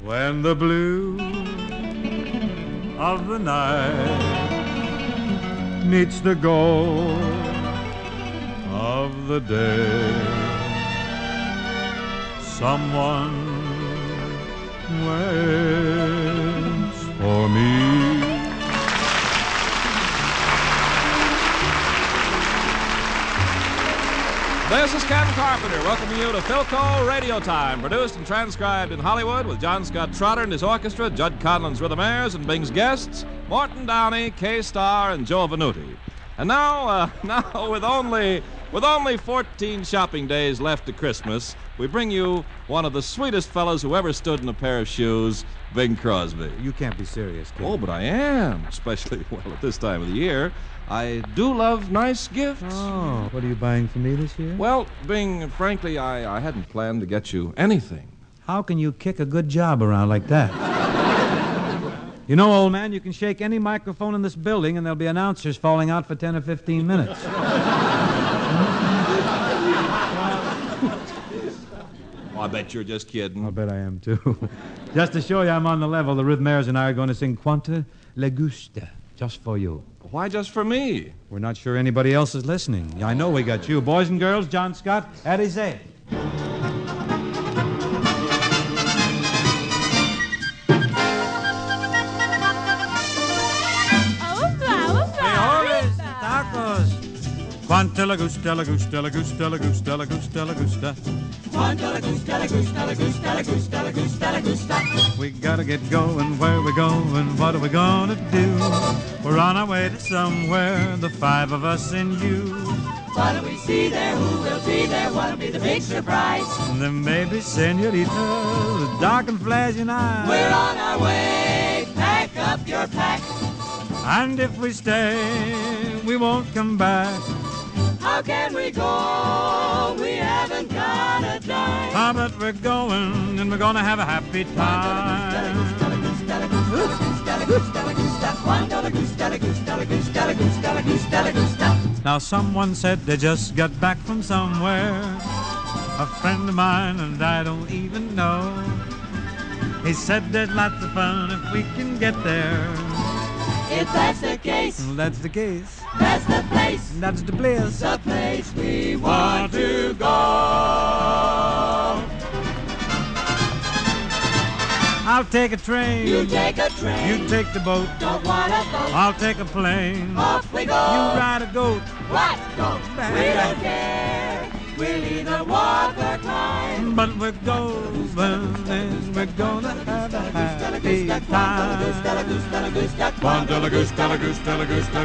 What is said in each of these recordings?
When the blue of the night meets the gold of the day, someone waits for me. This is Ken Carpenter welcoming you to Philco Radio Time, produced and transcribed in Hollywood with John Scott Trotter and his orchestra, Judd Conlon's Rhythmaires, and Bing's guests, Morton Downey, Kay Starr, and Joe Venuti. And now with only 14 shopping days left to Christmas, we bring you one of the sweetest fellows who ever stood in a pair of shoes, Bing Crosby. You can't be serious, Ken. Oh, but I am, especially, at this time of the year. I do love nice gifts. Oh, what are you buying for me this year? Well, Bing, frankly, I hadn't planned to get you anything. How can you kick a good job around like that? You know, old man, you can shake any microphone in this building and there'll be announcers falling out for 10 or 15 minutes. Oh, I bet you're just kidding. I'll bet I am, too. Just to show you I'm on the level, the Rhythmaires and I are going to sing Quanta Le Gusta, just for you. Why just for me? We're not sure anybody else is listening. I know we got you. Boys and girls, John Scott, Alizé. Quanta la gusta, la gusta, la gusta, la gusta, la gusta, la gusta. Quanta la gusta, la gusta, la gusta, la gusta, la gusta, la gusta. We gotta get going, where we going, what are we gonna do? We're on our way to somewhere, the five of us and you. What do we see there? Who will be there? What'll be the big surprise? Then maybe senorita, the dark and flashing eyes. We're on our way, pack up your pack. And if we stay, we won't come back. How can we go? We haven't got a dime. Ah, but we're going, and we're gonna have a happy time. Now someone said they just got back from somewhere, a friend of mine, and I don't even know. He said there's lots of fun if we can get there. If that's the case, That's the case. that's the place. That's the place. The place we want to go. I'll take a train. You take a train. You take the boat. Don't want a boat. I'll take a plane. Off we go. You ride a goat. What? Go. We don't care. We'll either walk or climb. But we're going, and we're gonna have a happy time. Quanta la gusta, la gusta, la gusta, quanta la gusta, la gusta, la gusta.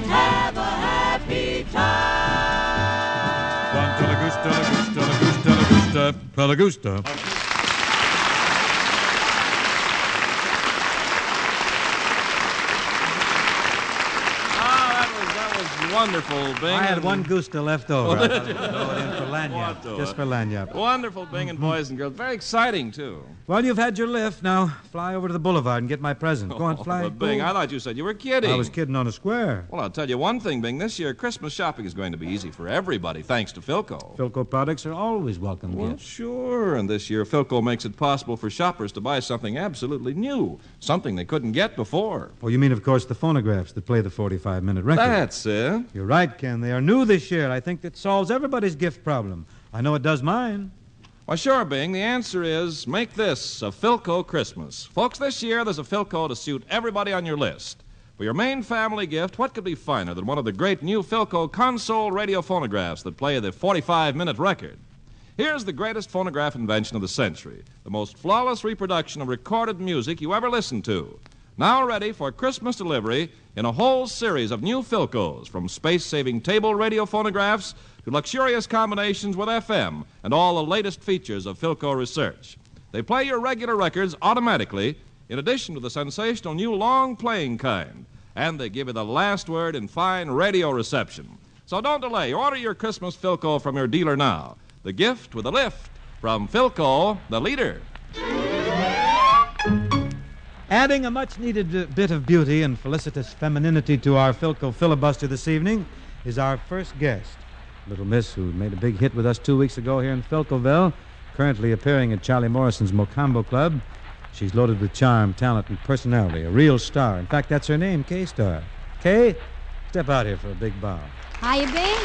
Have a happy time. Quanta la gusta, la gusta, la gusta, la gusta, la gusta. Wonderful, Bing. I had one Gusta left over. Oh, I did thought you? I'd throw it in for Lanyap. What? Just for Lanyap. Wonderful, Bing, and boys and girls. Very exciting, too. Well, you've had your lift. Now, fly over to the boulevard and get my present. Go on, fly. But Bing, Go. I thought you said you were kidding. I was kidding on a square. Well, I'll tell you one thing, Bing. This year, Christmas shopping is going to be easy for everybody, thanks to Philco. Philco products are always welcome Well, gifts. sure. And this year, Philco makes it possible for shoppers to buy something absolutely new, something they couldn't get before. Oh, you mean, of course, the phonographs that play the 45-minute record. That's it. You're right, Ken. They are new this year. I think that solves everybody's gift problem. I know it does mine. Why, sure, Bing. The answer is make this a Philco Christmas. Folks, this year there's a Philco to suit everybody on your list. For your main family gift, what could be finer than one of the great new Philco console radio phonographs that play the 45-minute record? Here's the greatest phonograph invention of the century, the most flawless reproduction of recorded music you ever listened to. Now ready for Christmas delivery in a whole series of new Philcos, from space-saving table radio phonographs to luxurious combinations with FM and all the latest features of Philco research. They play your regular records automatically, in addition to the sensational new long-playing kind, and they give you the last word in fine radio reception. So don't delay. Order your Christmas Philco from your dealer now. The gift with a lift from Philco, the leader. Adding a much-needed bit of beauty and felicitous femininity to our Philco filibuster this evening is our first guest. Little miss who made a big hit with us 2 weeks ago here in Philcoville, currently appearing at Charlie Morrison's Mocambo Club. She's loaded with charm, talent, and personality. A real star. In fact, that's her name, K-Star. Kay, step out here for a big bow. Hiya, Bing.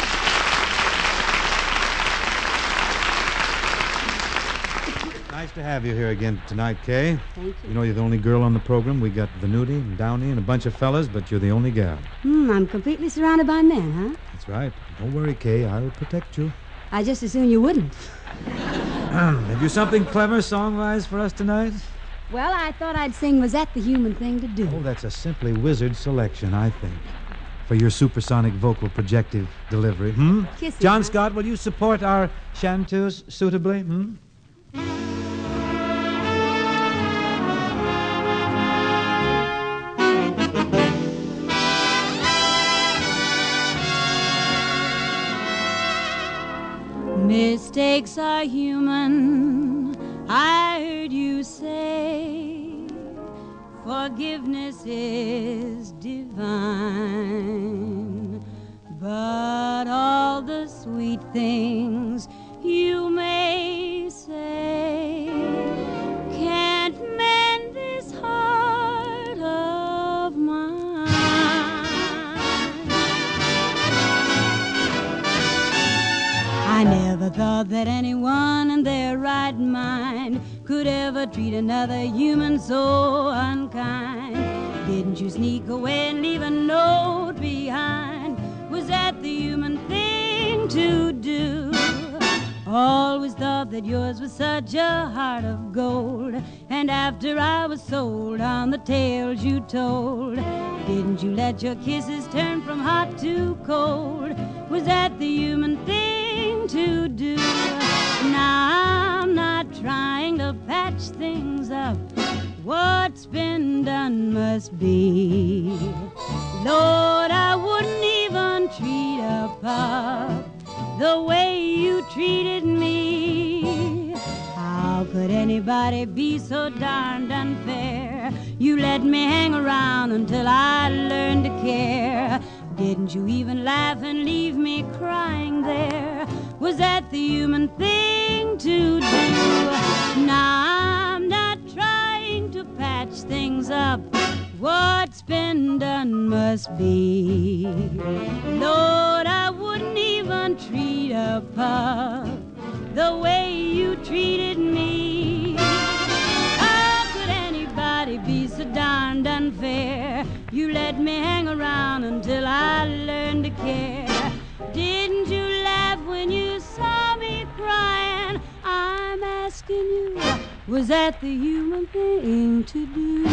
Nice to have you here again tonight, Kay. Thank you. You know, you're the only girl on the program. We got Venuti and Downey and a bunch of fellas, but you're the only gal. I'm completely surrounded by men, huh? That's right. Don't worry, Kay. I'll protect you. I just as soon you wouldn't. Have you something clever song-wise for us tonight? Well, I thought I'd sing Was That the Human Thing to Do? Oh, that's a simply wizard selection, I think, for your supersonic vocal projective delivery. Kiss me, John huh? Scott, will you support our chanteuse suitably? Mistakes are human, I heard you say. Forgiveness is divine. But all the sweet things you may say can't mend this heart of mine. I never thought that anyone in their right mind could ever treat another human so unkind. Didn't you sneak away and leave a note behind? Was that the human thing to do? Always thought that yours was such a heart of gold. And after I was sold on the tales you told, didn't you let your kisses turn from hot to cold? Was that the human thing to do? Now I'm not trying to patch things up. What's been done must be. Lord, I wouldn't even treat a pup the way you treated me. How could anybody be so darned unfair? You let me hang around until I learned to care. Didn't you even laugh and leave me crying there? Was that the human thing to do? Now I'm not trying to patch things up. What's been done must be. Lord, I wouldn't even treat a pup the way you treated me. How could anybody be so darned unfair? You let me hang around until I learned to care. Didn't you laugh when you saw me crying? I'm asking you, was that the human thing to do?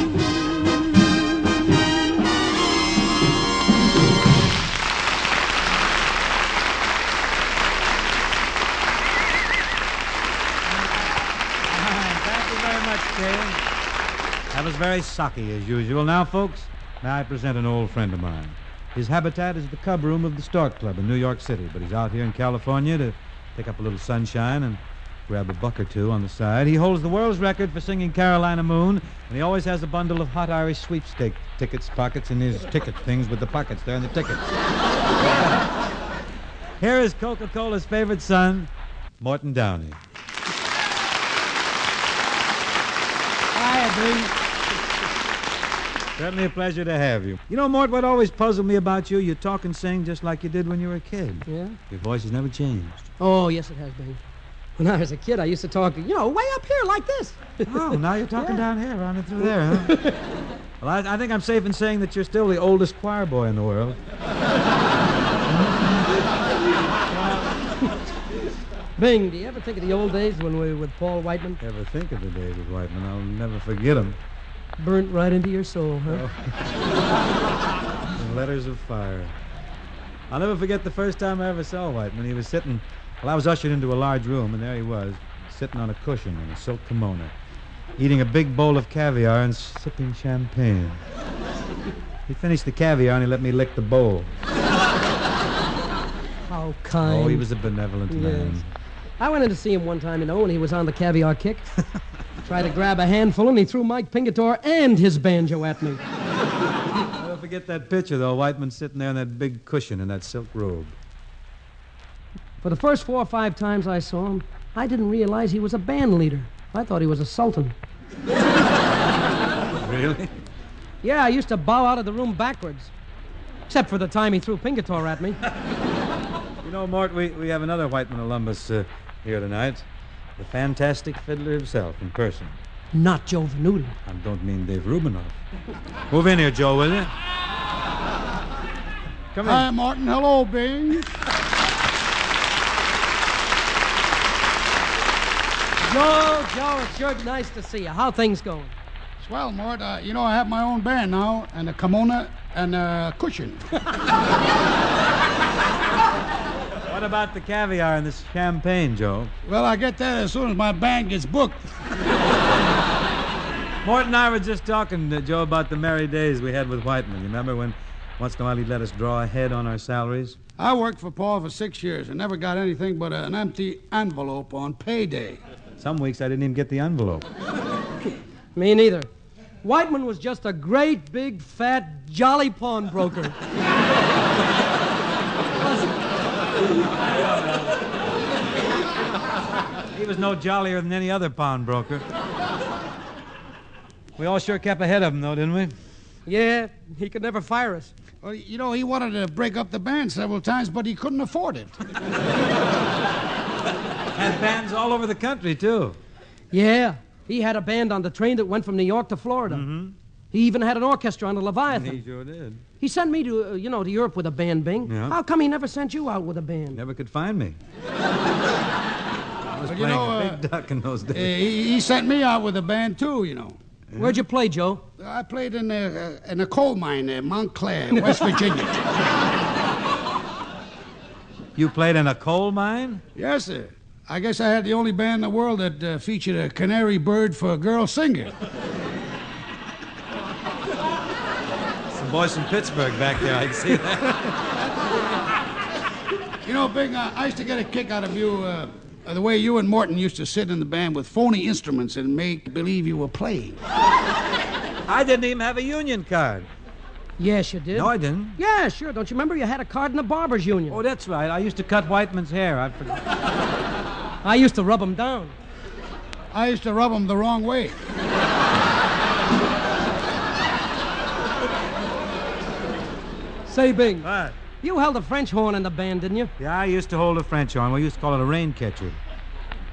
That was very socky, as usual. Now, folks, may I present an old friend of mine. His habitat is the cub room of the Stork Club in New York City, but he's out here in California to pick up a little sunshine and grab a buck or two on the side. He holds the world's record for singing Carolina Moon, and he always has a bundle of hot Irish sweepstake tickets pockets in his ticket things with the pockets there in the tickets. Here is Coca-Cola's favorite son, Morton Downey. Certainly a pleasure to have you. You know, Mort, what always puzzled me about you, you talk and sing just like you did when you were a kid. Yeah? Your voice has never changed. Oh, yes, it has been. When I was a kid, I used to talk, way up here like this. Oh, now you're talking down here, running through there, huh? Well, I think I'm safe in saying that you're still the oldest choir boy in the world. Bing, do you ever think of the old days when we were with Paul Whiteman? Ever think of the days with Whiteman? I'll never forget them. Burnt right into your soul, huh? Oh. Letters of fire. I'll never forget the first time I ever saw Whiteman. He was sitting, well, I was ushered into a large room, and there he was, sitting on a cushion in a silk kimono, eating a big bowl of caviar and sipping champagne. He finished the caviar, and he let me lick the bowl. How kind. Oh, he was a benevolent man. I went in to see him one time, and he was on the caviar kick. Tried to grab a handful, and he threw Mike Pingatore and his banjo at me. Never forget that picture, though. Whiteman sitting there on that big cushion in that silk robe. For the first 4 or 5 times I saw him, I didn't realize he was a band leader. I thought he was a sultan. Really? Yeah, I used to bow out of the room backwards. Except for the time he threw Pingator at me. You know, Mort, we have another Whiteman alumnus here tonight. The fantastic fiddler himself in person. Not Joe Venuti. I don't mean Dave Rubinoff. Move in here, Joe, will you? Come Hi, in. Martin. Hello, Bing. Joe, it's sure nice to see you. How things going? Swell, Mort. You know, I have my own band now, and a kimono and a cushion. What about the caviar and the champagne, Joe? Well, I get that as soon as my band gets booked. Mort and I were just talking, Joe, about the merry days we had with Whiteman. You remember when once in a while he'd let us draw ahead on our salaries? I worked for Paul for 6 years and never got anything but an empty envelope on payday. Some weeks I didn't even get the envelope. Me neither. Whiteman was just a great, big, fat, jolly pawnbroker. He was no jollier than any other pawnbroker. We all sure kept ahead of him, though, didn't we? Yeah, he could never fire us. Well, you know, he wanted to break up the band several times, but he couldn't afford it. Had bands all over the country, too. Yeah, he had a band on the train that went from New York to Florida. Mm-hmm. He even had an orchestra on the Leviathan. He sure did. He sent me to, to Europe with a band, Bing. Yeah. How come he never sent you out with a band? Never could find me. I was playing a big duck in those days. He sent me out with a band, too, you know. Where'd you play, Joe? I played in a coal mine in Montclair, West Virginia. You played in a coal mine? Yes, sir. I guess I had the only band in the world that featured a canary bird for a girl singer. Some boys from Pittsburgh back there, I can see that. You know, Bing, I used to get a kick out of you, the way you and Morton used to sit in the band with phony instruments and make believe you were playing. I didn't even have a union card. Yes, you did. No, I didn't. Yeah, sure. Don't you remember you had a card in the Barbers Union? Oh, that's right. I used to cut Whiteman's hair. I forgot. I used to rub him down. I used to rub them the wrong way. Say, Bing, What? you held a French horn in the band, didn't you? Yeah, I used to hold a French horn. We used to call it a rain catcher.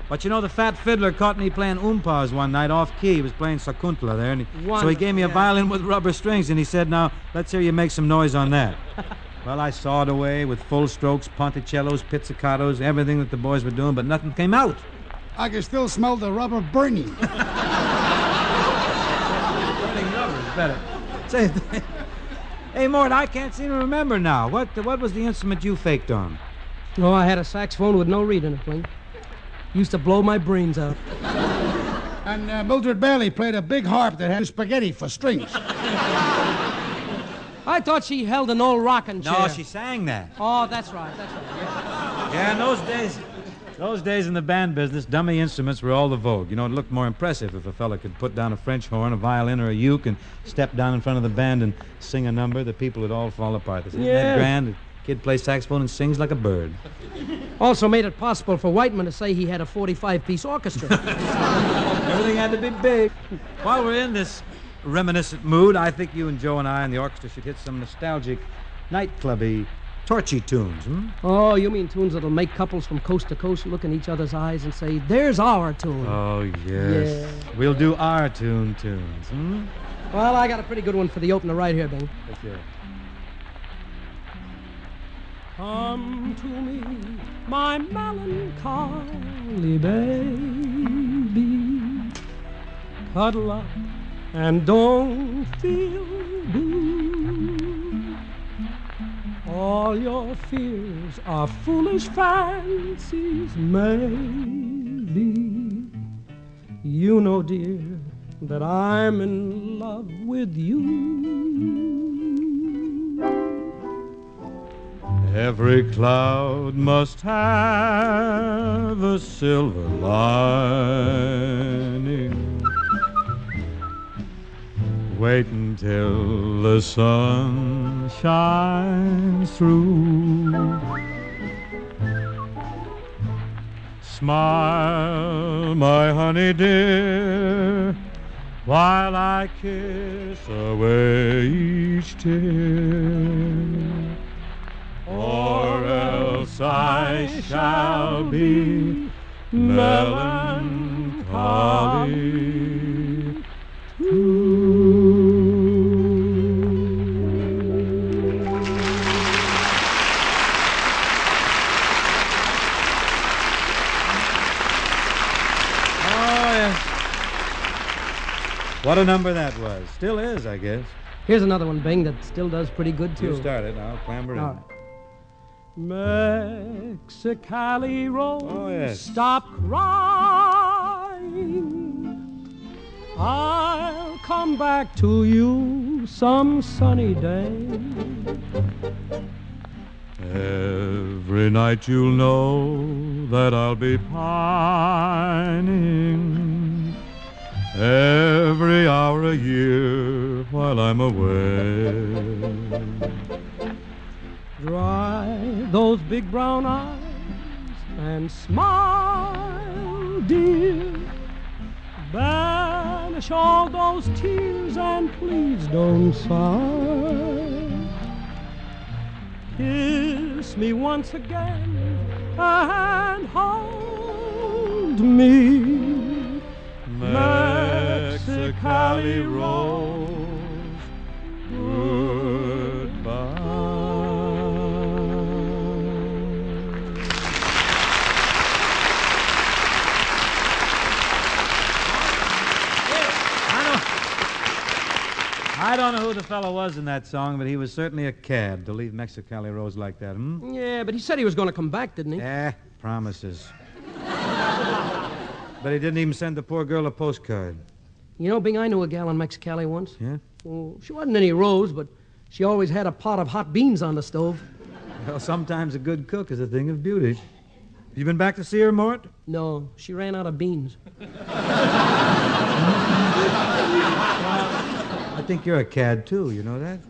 But you know, the fat fiddler caught me playing oompas one night off key. He was playing Sakuntala there, and so he gave me a violin with rubber strings, and he said, "Now, let's hear you make some noise on that." Well, I sawed away with full strokes, ponticellos, pizzicatos, everything that the boys were doing, but nothing came out. I can still smell the rubber burning. Burning rubber's better. Say, hey, Mort, I can't seem to remember now. What was the instrument you faked on? Oh, I had a saxophone with no reed in it, Bing. Used to blow my brains out. And Mildred Bailey played a big harp that had spaghetti for strings. I thought she held an old rocking chair. No, she sang that. Oh, that's right. Yeah, in those days in the band business, dummy instruments were all the vogue. You know, it looked more impressive if a fella could put down a French horn, a violin, or a uke and step down in front of the band and sing a number. The people would all fall apart. Isn't that grand? The kid plays saxophone and sings like a bird. Also made it possible for Whiteman to say he had a 45-piece orchestra. Everything had to be big. While we're in this reminiscent mood, I think you and Joe and I and the orchestra should hit some nostalgic, nightclubby, torchy tunes, Oh, you mean tunes that'll make couples from coast to coast look in each other's eyes and say, "There's our tune." Oh, yes. Yeah. We'll do our tunes, Well, I got a pretty good one for the opener right here, Bing. Let's hear it. Come to me, my melancholy baby. Cuddle up and don't feel blue. All your fears are foolish fancies, maybe. You know, dear, that I'm in love with you. Every cloud must have a silver lining. Wait until the sun shines through. smile, my honey dear, while I kiss away each tear. Or else I shall be melancholy too. What a number that was. Still is, I guess. Here's another one, Bing, that still does pretty good, too. You start it. I'll clamber in. All right. Mexicali Rose, Oh, yes. stop crying. I'll come back to you some sunny day. Every night you'll know that I'll be pining. Every hour a year while I'm away. Dry those big brown eyes and smile, dear. Banish all those tears and please don't sigh. Kiss me once again and hold me. Mexicali Rose, goodbye. I don't know who the fellow was in that song, but he was certainly a cad to leave Mexicali Rose like that, Yeah, but he said he was going to come back, didn't he? Promises. But he didn't even send the poor girl a postcard. You know, Bing, I knew a gal in Mexicali once. Yeah? Well, she wasn't any rose, but she always had a pot of hot beans on the stove. Well, sometimes a good cook is a thing of beauty. You been back to see her, Mort? No, she ran out of beans. I think you're a cad, too, you know that?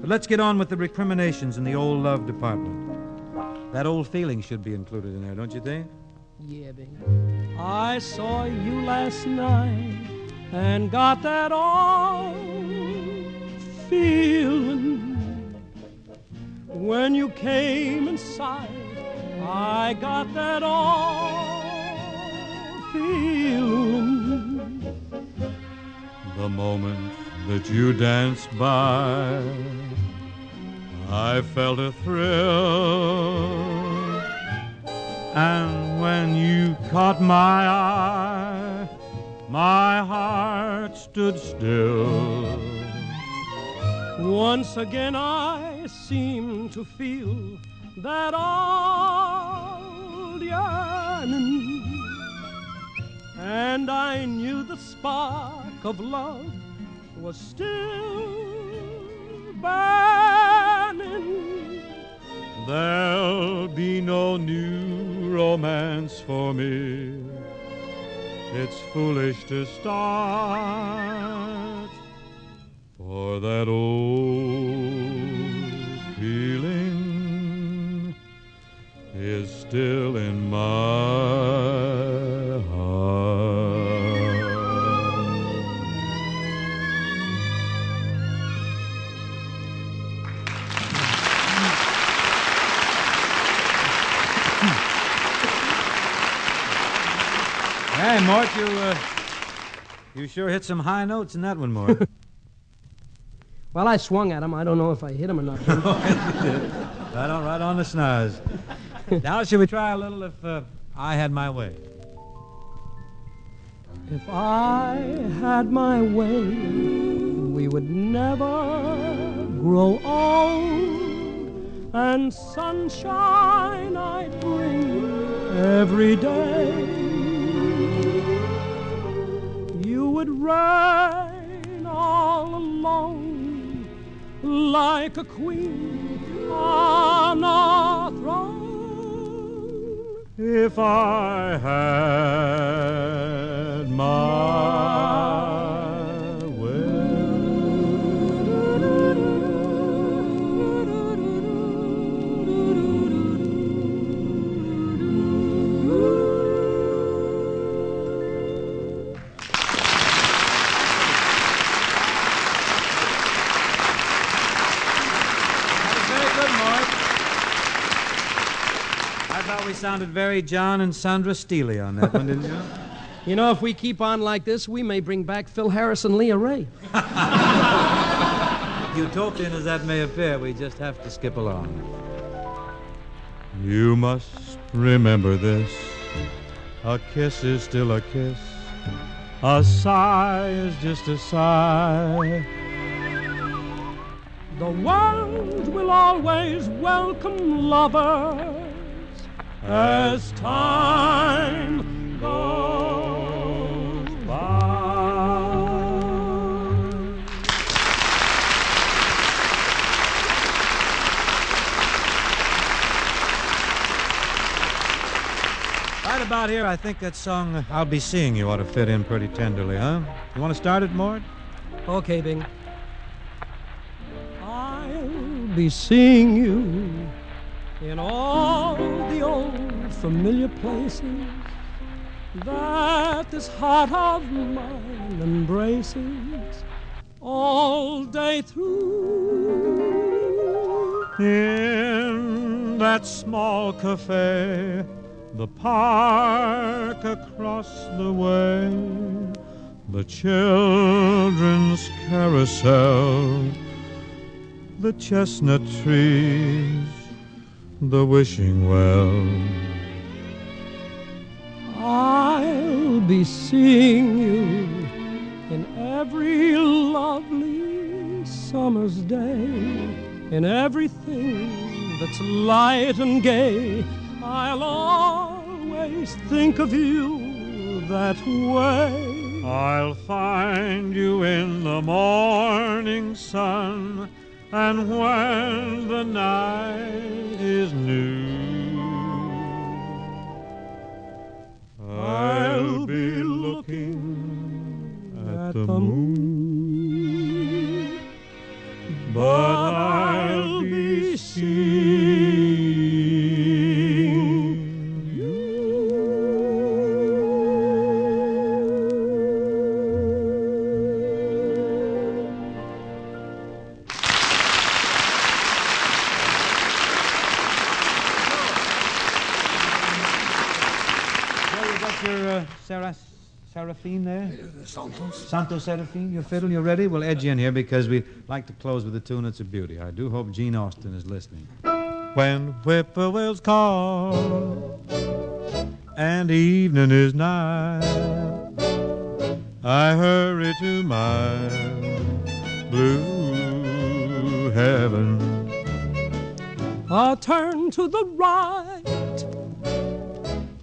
But let's get on with the recriminations in the old love department. That old feeling should be included in there, don't you think? Yeah, Bing. I saw you last night and got that old feeling. When you came inside, I got that old feeling. The moment that you danced by, I felt a thrill. And when you caught my eye, my heart stood still. Once again I seemed to feel that old yearning, and I knew the spark of love was still burning. There'll be no new romance for me. It's foolish to start, for that old feeling is still in my heart. Hey, Mort, you sure hit some high notes in that one, Mort. Well, I swung at him. I don't know if I hit him or not. Right on the snaz. Now, should we try a little If I Had My Way? If I had my way, we would never grow old, and sunshine I'd bring every day. You would reign all alone like a queen on a throne. If I had my way. thought we sounded very John and Sandra Steely on that one, didn't you? You know, if we keep on like this, we may bring back Phil Harris and Leah Ray. Utopian as that may appear, we just have to skip along. You must remember this. A kiss is still a kiss. A sigh is just a sigh. The world will always welcome lovers as time goes by. Right about here, I think that song, I'll Be Seeing You, ought to fit in pretty tenderly, huh? You want to start it, Mort? Okay, Bing. I'll be seeing you in all the old familiar places that this heart of mine embraces all day through. In that small cafe, the park across the way, the children's carousel, the chestnut trees, the wishing well. I'll be seeing you in every lovely summer's day, in everything that's light and gay. I'll always think of you that way. I'll find you in the morning sun, and when the night is new, I'll be looking at the moon, but I'll be seeing you. Well, you got your Seraphine there? Santo Seraphine, your fiddle, you ready? We'll edge in here because we like to close with a tune that's a beauty. I do hope Gene Austin is listening. When whippoorwills call and evening is nigh, I hurry to my blue heaven. I'll turn to the right,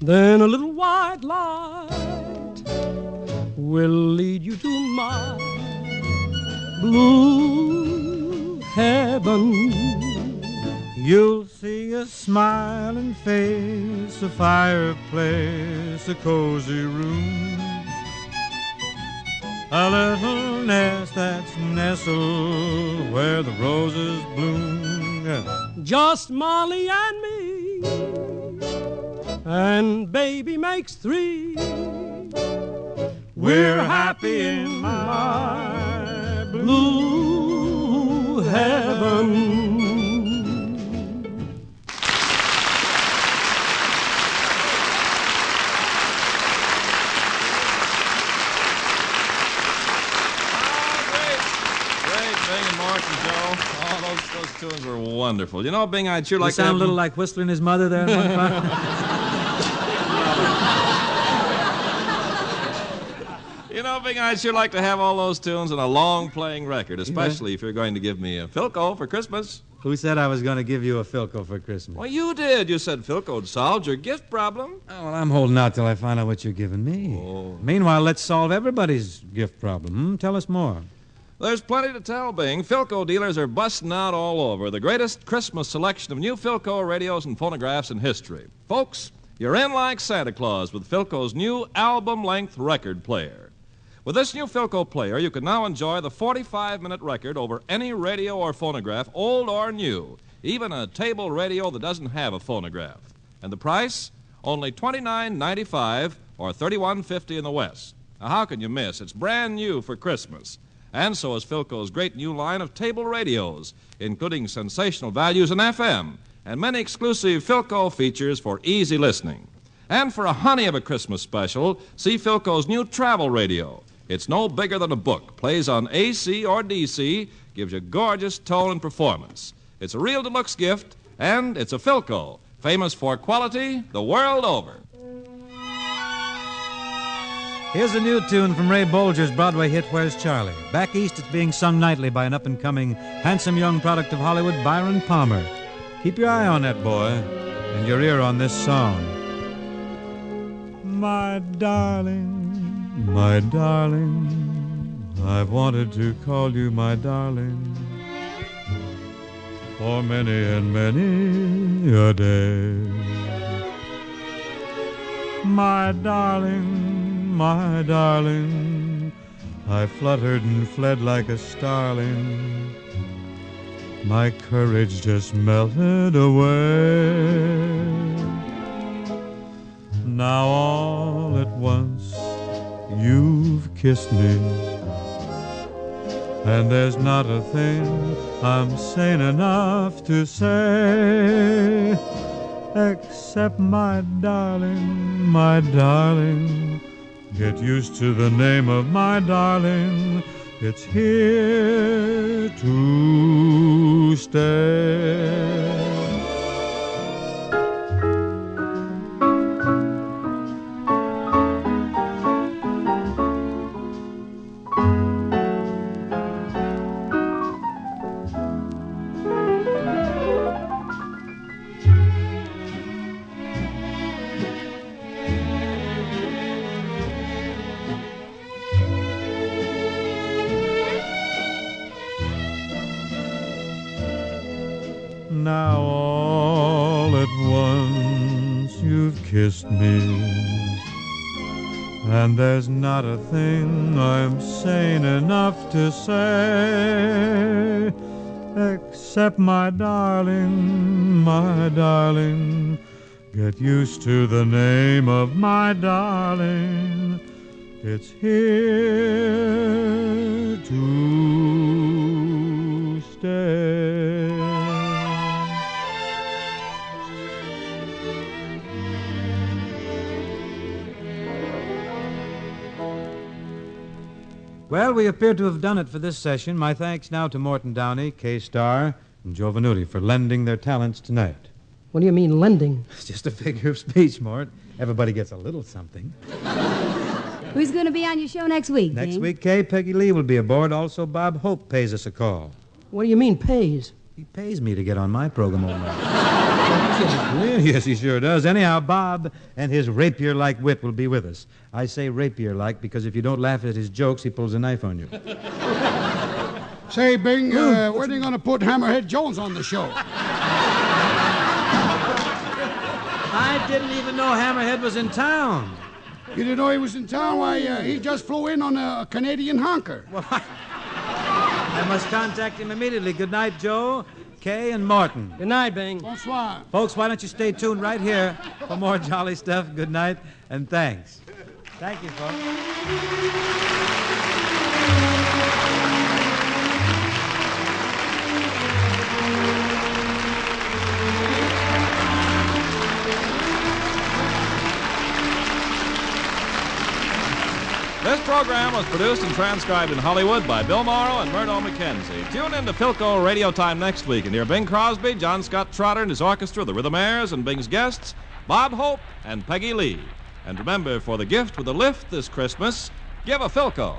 then a little white light will lead you to my blue heaven. You'll see a smiling face, a fireplace, a cozy room, a little nest that's nestled where the roses bloom. Just Molly and me, and baby makes three. We're happy in my blue heaven. Those tunes were wonderful. You know, Bing, I'd sure like to sound have a little like Whistler and his mother there. You know, Bing, I'd sure like to have all those tunes on a long-playing record, especially if you're going to give me a Philco for Christmas. Who said I was going to give you a Philco for Christmas? Well, you did. You said Philco'd solved your gift problem. Oh, well, I'm holding out till I find out what you're giving me. Oh. Meanwhile, let's solve everybody's gift problem. Tell us more. There's plenty to tell, Bing. Philco dealers are busting out all over. The greatest Christmas selection of new Philco radios and phonographs in history. Folks, you're in like Santa Claus with Philco's new album-length record player. With this new Philco player, you can now enjoy the 45-minute record over any radio or phonograph, old or new, even a table radio that doesn't have a phonograph. And the price? Only $29.95 or $31.50 in the West. Now, how can you miss? It's brand new for Christmas. And so is Philco's great new line of table radios, including sensational values in FM and many exclusive Philco features for easy listening. And for a honey of a Christmas special, see Philco's new travel radio. It's no bigger than a book, plays on AC or DC, gives you gorgeous tone and performance. It's a real deluxe gift, and it's a Philco, famous for quality the world over. Here's a new tune from Ray Bolger's Broadway hit, Where's Charlie? Back east, it's being sung nightly by an up-and-coming, handsome young product of Hollywood, Byron Palmer. Keep your eye on that boy, and your ear on this song. My darling, I've wanted to call you my darling for many and many a day. My darling, I fluttered and fled like a starling. My courage just melted away. Now all at once you've kissed me, and there's not a thing I'm sane enough to say, except my darling, get used to the name of my darling. It's here to stay. Now all at once you've kissed me, and there's not a thing I'm sane enough to say, except my darling, get used to the name of my darling. It's here to stay. Well, we appear to have done it for this session. My thanks now to Morton Downey, Kay Starr, and Joe Venuti for lending their talents tonight. What do you mean, lending? It's just a figure of speech, Mort. Everybody gets a little something. Who's going to be on your show next week, Next Bing? week, Kay, Peggy Lee will be aboard. Also, Bob Hope pays us a call. What do you mean, pays? He pays me to get on my program all night. Yes, he sure does. Anyhow, Bob and his rapier-like wit will be with us. I say rapier-like because if you don't laugh at his jokes, he pulls a knife on you. Say, Bing, when are you going to put Hammerhead Jones on the show? I didn't even know Hammerhead was in town. You didn't know he was in town? Why, he just flew in on a Canadian honker. Well, I must contact him immediately. Good night, Joe, Kay, and Morton. Good night, Bing. Bonsoir. Folks, why don't you stay tuned right here for more jolly stuff. Good night, and thanks. Thank you, folks. This program was produced and transcribed in Hollywood by Bill Morrow and Murdo McKenzie. Tune in to Philco Radio Time next week and hear Bing Crosby, John Scott Trotter and his orchestra, the Rhythmaires, and Bing's guests, Bob Hope and Peggy Lee. And remember, for the gift with a lift this Christmas, give a Philco.